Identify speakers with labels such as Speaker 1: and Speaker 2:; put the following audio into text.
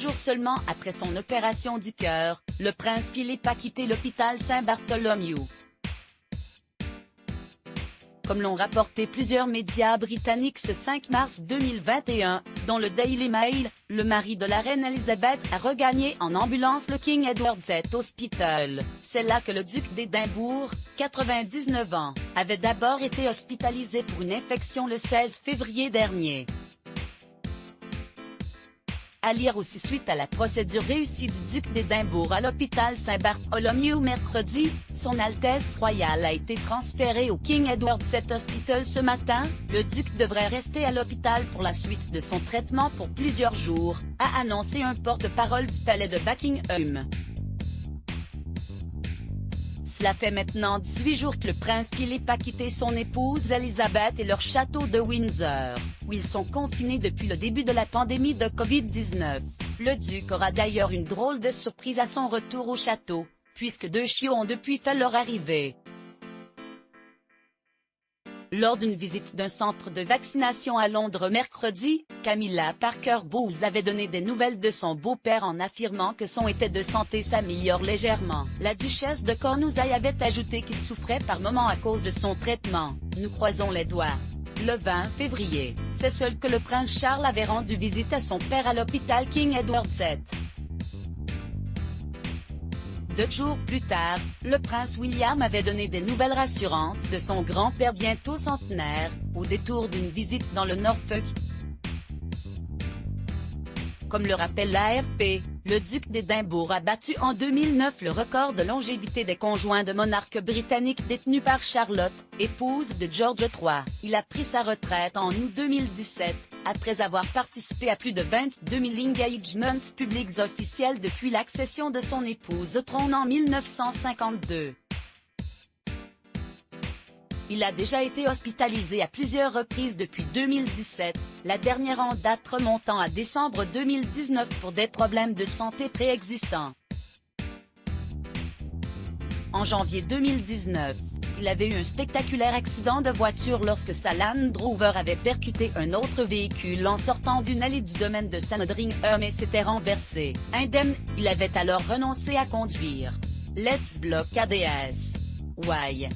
Speaker 1: jours seulement après son opération du cœur, le prince Philippe a quitté l'hôpital Saint-Bartholomew. Comme l'ont rapporté plusieurs médias britanniques ce 5 mars 2021, dont le Daily Mail, le mari de la reine Elisabeth a regagné en ambulance le King Edward VII Hospital. C'est là que le duc d'Édimbourg, 99 ans, avait d'abord été hospitalisé pour une infection le 16 février dernier. À lire aussi suite à la procédure réussie du duc d'Édimbourg à l'hôpital Saint-Bartholomew mercredi, son Altesse royale a été transférée au King Edward VII Hospital ce matin. Le duc devrait rester à l'hôpital pour la suite de son traitement pour plusieurs jours, a annoncé un porte-parole du palais de Buckingham. Cela fait maintenant 18 jours que le prince Philippe a quitté son épouse Elisabeth et leur château de Windsor, où ils sont confinés depuis le début de la pandémie de Covid-19. Le duc aura d'ailleurs une drôle de surprise à son retour au château, puisque 2 chiots ont depuis fait leur arrivée. Lors d'une visite d'un centre de vaccination à Londres mercredi, Camilla Parker Bowles avait donné des nouvelles de son beau-père en affirmant que son état de santé s'améliore légèrement. La duchesse de Cornouailles avait ajouté qu'il souffrait par moments à cause de son traitement. Nous croisons les doigts. Le 20 février, c'est seul que le prince Charles avait rendu visite à son père à l'hôpital King Edward VII. 2 jours plus tard, le prince William avait donné des nouvelles rassurantes de son grand-père bientôt centenaire, au détour d'une visite dans le Norfolk. Comme le rappelle l'AFP, le duc d'Édimbourg a battu en 2009 le record de longévité des conjoints de monarques britanniques détenus par Charlotte, épouse de George III. Il a pris sa retraite en août 2017, après avoir participé à plus de 22 000 engagements publics officiels depuis l'accession de son épouse au trône en 1952. Il a déjà été hospitalisé à plusieurs reprises depuis 2017, la dernière en date remontant à décembre 2019 pour des problèmes de santé préexistants. En janvier 2019, il avait eu un spectaculaire accident de voiture lorsque sa Land Rover avait percuté un autre véhicule en sortant d'une allée du domaine de Sandringham et s'était renversé. Indemne, il avait alors renoncé à conduire. Let's block ADS. Why?